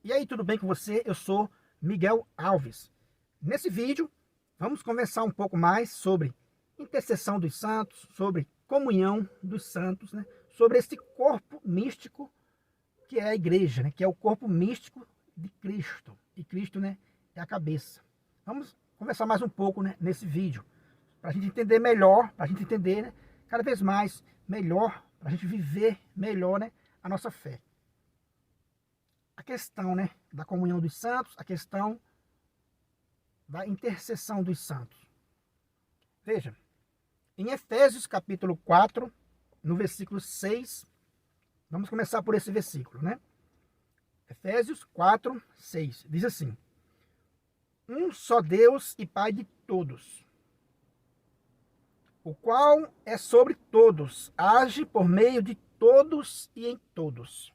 E aí, tudo bem com você? Eu sou Miguel Alves. Nesse vídeo, vamos conversar um pouco mais sobre intercessão dos santos, sobre comunhão dos santos, né? Sobre esse corpo místico que é a igreja, né? Que é o corpo místico de Cristo. E Cristo, né, é a cabeça. Vamos conversar mais um pouco, né, nesse vídeo, para a gente entender melhor, para a gente entender, né, cada vez mais melhor, para a gente viver melhor, né, a nossa fé. A questão, né, da comunhão dos santos, a questão da intercessão dos santos. Veja, em Efésios capítulo 4, no versículo 6, vamos começar por esse versículo, né? Efésios 4, 6, diz assim: um só Deus e Pai de todos, o qual é sobre todos, age por meio de todos e em todos.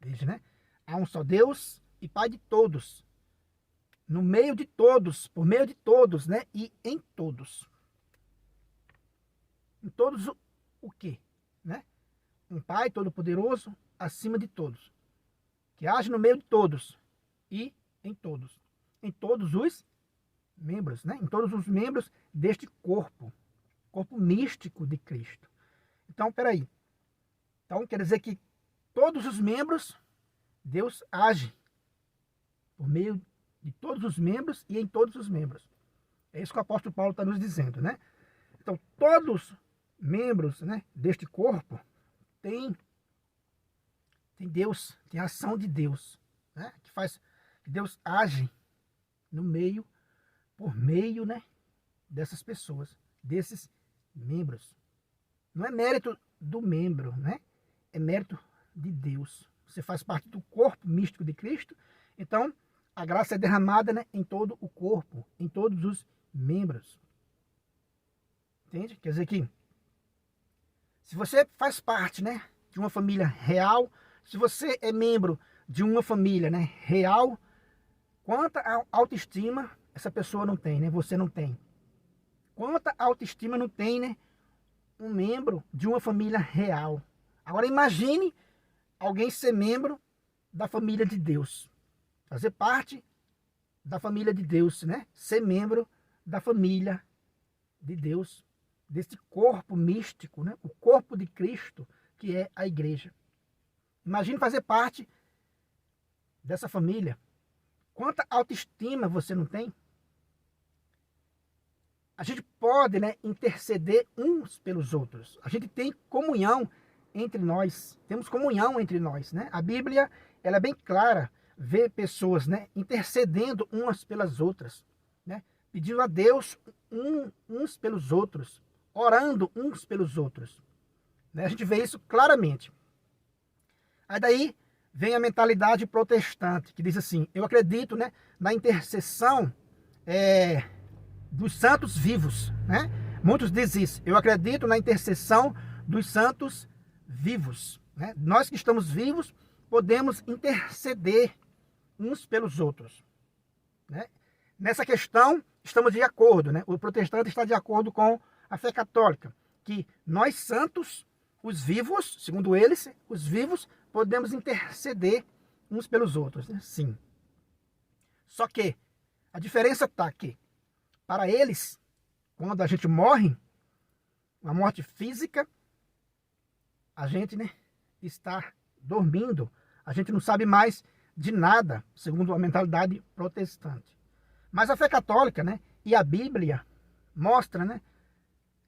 Veja, né? Há um só Deus e Pai de todos, no meio de todos, por meio de todos, né? E em todos. Em todos o quê? Né? Um Pai todo-poderoso acima de todos, que age no meio de todos e em todos. Em todos os membros, né? Em todos os membros deste corpo místico de Cristo. Então, peraí. Então, quer dizer que todos os membros, Deus age por meio de todos os membros e em todos os membros. É isso que o apóstolo Paulo está nos dizendo, né? Então, todos os membros, né, deste corpo tem Deus, tem a ação de Deus, né? Que Deus age no meio, por meio, né, dessas pessoas, desses membros. Não é mérito do membro, né? É mérito de Deus. Você faz parte do corpo místico de Cristo, então a graça é derramada, né, em todo o corpo, em todos os membros. Entende? Quer dizer que se você faz parte, né, de uma família real, se você é membro de uma família, né, real, quanta autoestima essa pessoa não tem, né? Você não tem. Quanta autoestima não tem, né, um membro de uma família real. Agora imagine alguém ser membro da família de Deus. Fazer parte da família de Deus, né? Ser membro da família de Deus, desse corpo místico, né? O corpo de Cristo, que é a igreja. Imagine fazer parte dessa família. Quanta autoestima você não tem? A gente pode, né, interceder uns pelos outros. A gente tem comunhão entre nós. Temos comunhão entre nós, né? A Bíblia, ela é bem clara. Ver pessoas, né, intercedendo umas pelas outras, né? Pedindo a Deus uns pelos outros, orando uns pelos outros, né? A gente vê isso claramente. Aí daí vem a mentalidade protestante, que diz assim: eu acredito, né, na intercessão dos santos vivos, né? Muitos dizem isso: eu acredito na intercessão dos santos vivos, né? Nós que estamos vivos podemos interceder uns pelos outros, né? Nessa questão estamos de acordo, né? O protestante está de acordo com a fé católica, que nós santos, os vivos, segundo eles, os vivos, podemos interceder uns pelos outros, né? Sim. Só que a diferença está aqui. Para eles, quando a gente morre, uma morte física, a gente, né, está dormindo, a gente não sabe mais de nada, segundo a mentalidade protestante. Mas a fé católica, né, e a Bíblia mostra, né,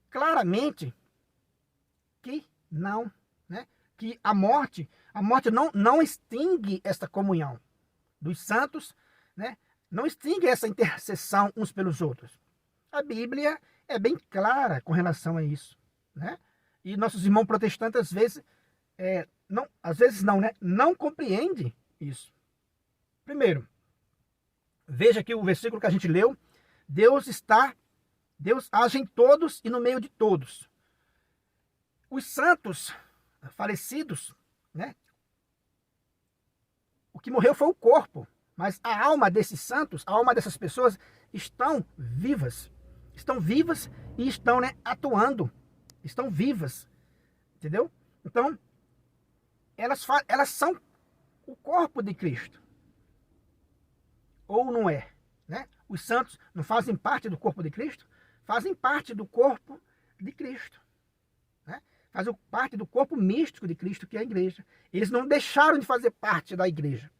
claramente que não, né, que a morte não extingue esta comunhão dos santos, né, não extingue essa intercessão uns pelos outros. A Bíblia é bem clara com relação a isso, né? E nossos irmãos protestantes às vezes não, né, não compreende isso. Primeiro, veja aqui o versículo que a gente leu: Deus age em todos e no meio de todos. Os santos falecidos, né? O que morreu foi o corpo, mas a alma desses santos, a alma dessas pessoas estão vivas e estão, né, atuando, estão vivas, entendeu? Então, elas são o corpo de Cristo. Ou não é? Né? Os santos não fazem parte do corpo de Cristo? Fazem parte do corpo de Cristo. Né? Fazem parte do corpo místico de Cristo, que é a igreja. Eles não deixaram de fazer parte da igreja,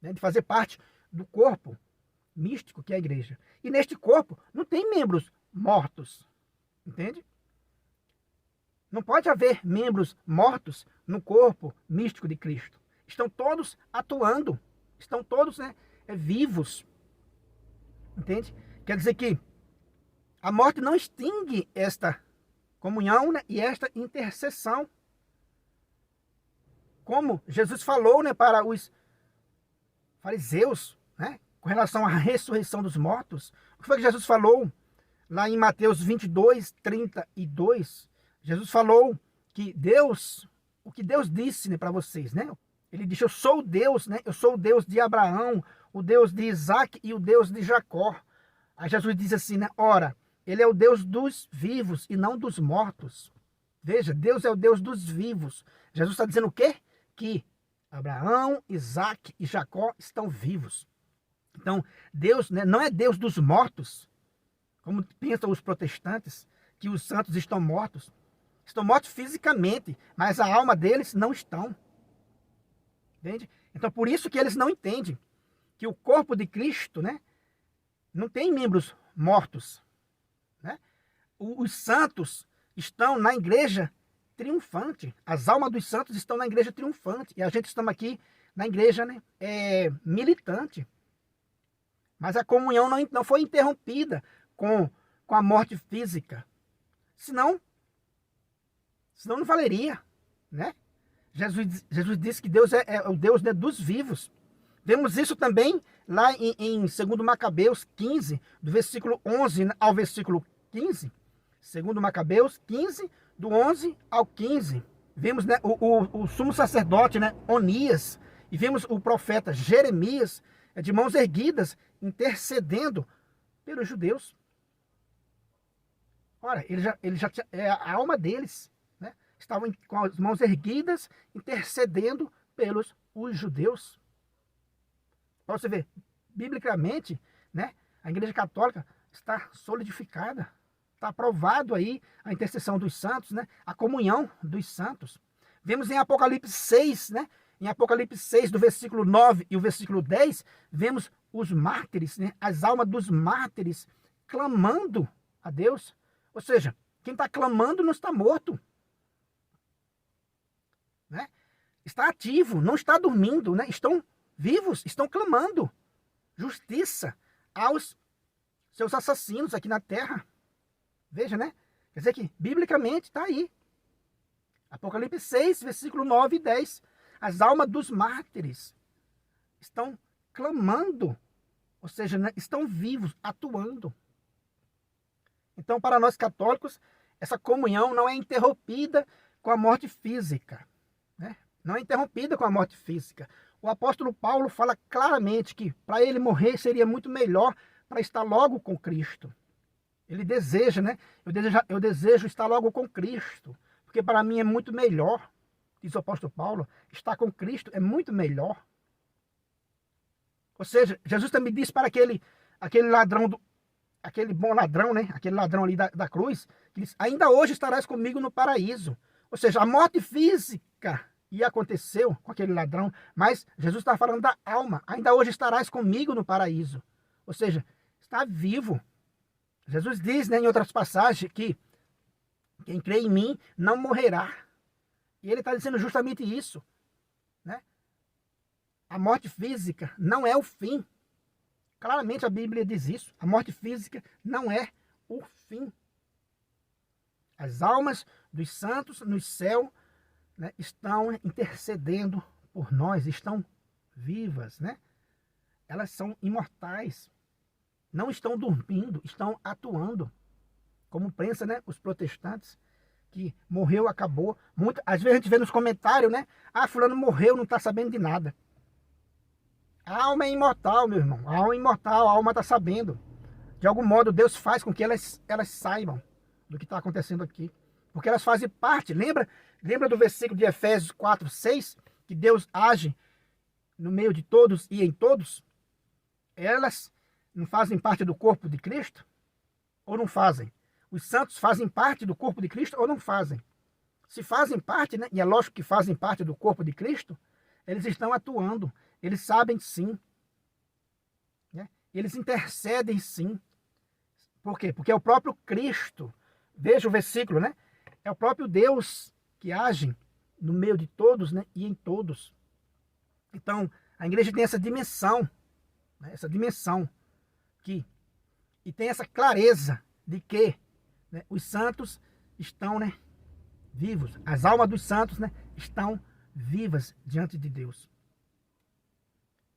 né? De fazer parte do corpo místico, que é a igreja. E neste corpo não tem membros mortos. Entende? Não pode haver membros mortos no corpo místico de Cristo. Estão todos atuando. Estão todos, né, vivos. Entende? Quer dizer que a morte não extingue esta comunhão, né, e esta intercessão. Como Jesus falou, né, para os fariseus, né, com relação à ressurreição dos mortos. O que foi que Jesus falou lá em Mateus 22, 32? Jesus falou que Deus, o que Deus disse, né, para vocês, né? Ele disse: eu sou o Deus, né? Eu sou o Deus de Abraão, o Deus de Isaac e o Deus de Jacó. Aí Jesus diz assim, né? Ora, ele é o Deus dos vivos e não dos mortos. Veja, Deus é o Deus dos vivos. Jesus está dizendo o quê? Que Abraão, Isaac e Jacó estão vivos. Então, Deus, né, não é Deus dos mortos, como pensam os protestantes, que os santos estão mortos. Estão mortos fisicamente, mas a alma deles não estão. Entende? Então, por isso que eles não entendem que o corpo de Cristo, né, não tem membros mortos. Né? Os santos estão na igreja triunfante. As almas dos santos estão na igreja triunfante. E a gente está aqui na igreja, né, militante. Mas a comunhão não foi interrompida com a morte física. Senão não valeria, né? Jesus disse que Deus é o Deus, né, dos vivos. Vemos isso também lá em 2 Macabeus 15, do versículo 11 ao versículo 15. 2 Macabeus 15, do 11 ao 15. Vemos, né, o sumo sacerdote, né, Onias, e vemos o profeta Jeremias, de mãos erguidas, intercedendo pelos judeus. Ora, ele já tinha, a alma deles, né, estavam com as mãos erguidas, intercedendo pelos os judeus. Para você ver, biblicamente, né, a Igreja Católica está solidificada. Está aprovado aí a intercessão dos santos, né, a comunhão dos santos. Vemos em Apocalipse 6, né, em Apocalipse 6, do versículo 9 e o versículo 10, vemos os mártires, né, as almas dos mártires clamando a Deus. Ou seja, quem está clamando não está morto. Né? Está ativo, não está dormindo, né? Estão vivos, estão clamando justiça aos seus assassinos aqui na terra. Veja, né? Quer dizer que, biblicamente, está aí. Apocalipse 6, versículo 9 e 10. As almas dos mártires estão clamando, ou seja, né, estão vivos, atuando. Então, para nós católicos, essa comunhão não é interrompida com a morte física. Né? Não é interrompida com a morte física. O apóstolo Paulo fala claramente que para ele morrer seria muito melhor para estar logo com Cristo. Ele deseja, né? Eu desejo estar logo com Cristo, porque para mim é muito melhor, diz o apóstolo Paulo, estar com Cristo é muito melhor. Ou seja, Jesus também disse para aquele ladrão, aquele bom ladrão, né? Aquele ladrão ali da cruz, que diz: ainda hoje estarás comigo no paraíso. Ou seja, a morte física aconteceu com aquele ladrão, mas Jesus está falando da alma. Ainda hoje estarás comigo no paraíso. Ou seja, está vivo. Jesus diz, né, em outras passagens, que quem crê em mim não morrerá. E ele está dizendo justamente isso. Né? A morte física não é o fim. Claramente a Bíblia diz isso. A morte física não é o fim. As almas dos santos no céu, né, estão intercedendo por nós, estão vivas, né? Elas são imortais. Não estão dormindo, estão atuando. Como pensam, né, os protestantes, que morreu, acabou. Às vezes a gente vê nos comentários, né? Ah, fulano morreu, não está sabendo de nada. A alma é imortal, meu irmão. A alma é imortal, a alma está sabendo. De algum modo, Deus faz com que elas saibam do que está acontecendo aqui. Porque elas fazem parte. Lembra do versículo de Efésios 4, 6? Que Deus age no meio de todos e em todos, elas não fazem parte do corpo de Cristo? Ou não fazem? Os santos fazem parte do corpo de Cristo ou não fazem? Se fazem parte, né, e é lógico que fazem parte do corpo de Cristo, eles estão atuando, eles sabem sim, né? Eles intercedem sim. Por quê? Porque é o próprio Cristo, veja o versículo, né? É o próprio Deus que age no meio de todos, né, e em todos. Então, a igreja tem essa dimensão, né, e tem essa clareza de que, né, os santos estão, né, vivos. As almas dos santos, né, estão vivas diante de Deus.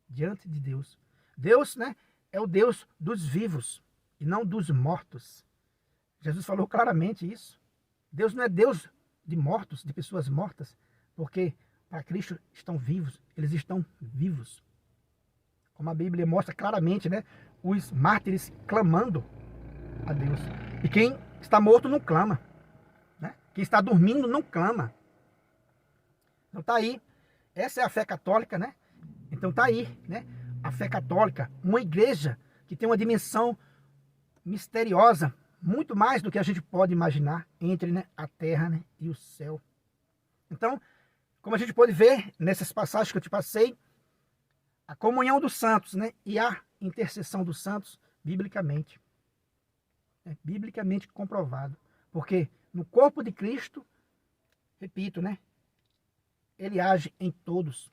Diante de Deus. Deus, né, é o Deus dos vivos e não dos mortos. Jesus falou claramente isso. Deus não é Deus de mortos, de pessoas mortas, porque para Cristo estão vivos, eles estão vivos. Como a Bíblia mostra claramente, né, os mártires clamando a Deus. E quem está morto não clama, né? Quem está dormindo não clama. Então tá aí, essa é a fé católica, né? Então tá aí, né? A fé católica, uma igreja que tem uma dimensão misteriosa, muito mais do que a gente pode imaginar, entre, né, a terra, né, e o céu. Então, como a gente pode ver nessas passagens que eu te passei, a comunhão dos santos, né, e a intercessão dos santos, biblicamente. É biblicamente comprovado. Porque no corpo de Cristo, repito, né, ele age em todos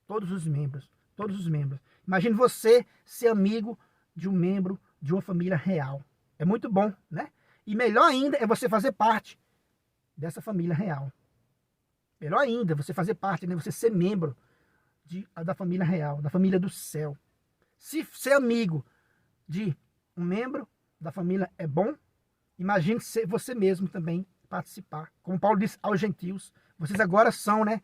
os membros, todos os membros. Imagine você ser amigo de um membro de uma família real. É muito bom, né? E melhor ainda é você fazer parte dessa família real. Melhor ainda você fazer parte, né? Você ser membro da família real, da família do céu. Se ser amigo de um membro da família é bom, imagine ser você mesmo também participar. Como Paulo disse aos gentios, vocês agora são, né,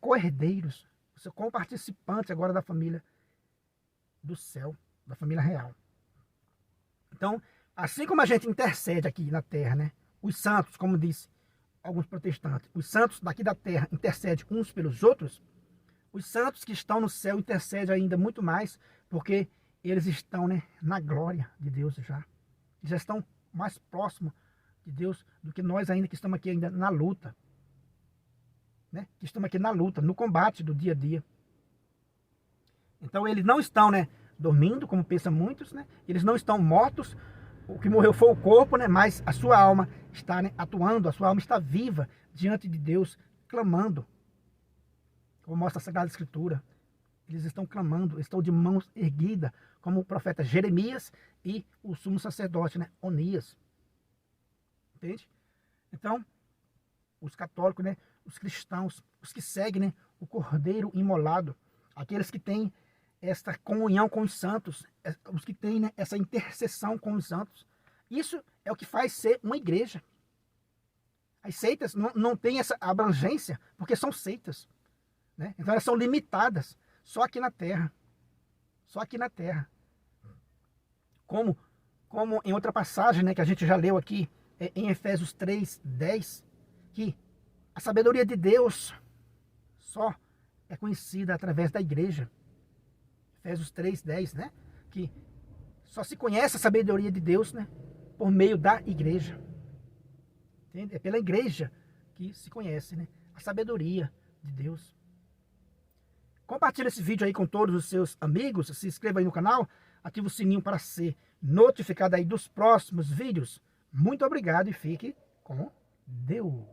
co-herdeiros, vocês são co-participantes agora da família do céu, da família real. Então, assim como a gente intercede aqui na terra, né, os santos, como disse alguns protestantes, os santos daqui da terra intercedem uns pelos outros, os santos que estão no céu intercedem ainda muito mais, porque eles estão, né, na glória de Deus já. Eles já estão mais próximos de Deus do que nós ainda que estamos aqui ainda na luta. Né? Que estamos aqui na luta, no combate do dia a dia. Então eles não estão, né, dormindo, como pensam muitos, né? Eles não estão mortos. O que morreu foi o corpo, né? Mas a sua alma está, né, atuando, a sua alma está viva diante de Deus, clamando. Como mostra a Sagrada Escritura. Eles estão clamando, estão de mãos erguidas, como o profeta Jeremias e o sumo sacerdote, né, Onias. Entende? Então, os católicos, né, os cristãos, os que seguem, né, o Cordeiro imolado, aqueles que têm esta comunhão com os santos, os que têm, né, essa intercessão com os santos. Isso é o que faz ser uma igreja. As seitas não têm essa abrangência, porque são seitas. Né? Então elas são limitadas só aqui na terra. Só aqui na terra. Como em outra passagem, né, que a gente já leu aqui, em Efésios 3:10, que a sabedoria de Deus só é conhecida através da igreja. Efésios 3:10, né? Que só se conhece a sabedoria de Deus, né, por meio da igreja. Entende? É pela igreja que se conhece, né, a sabedoria de Deus. Compartilhe esse vídeo aí com todos os seus amigos, se inscreva aí no canal, ative o sininho para ser notificado aí dos próximos vídeos. Muito obrigado e fique com Deus.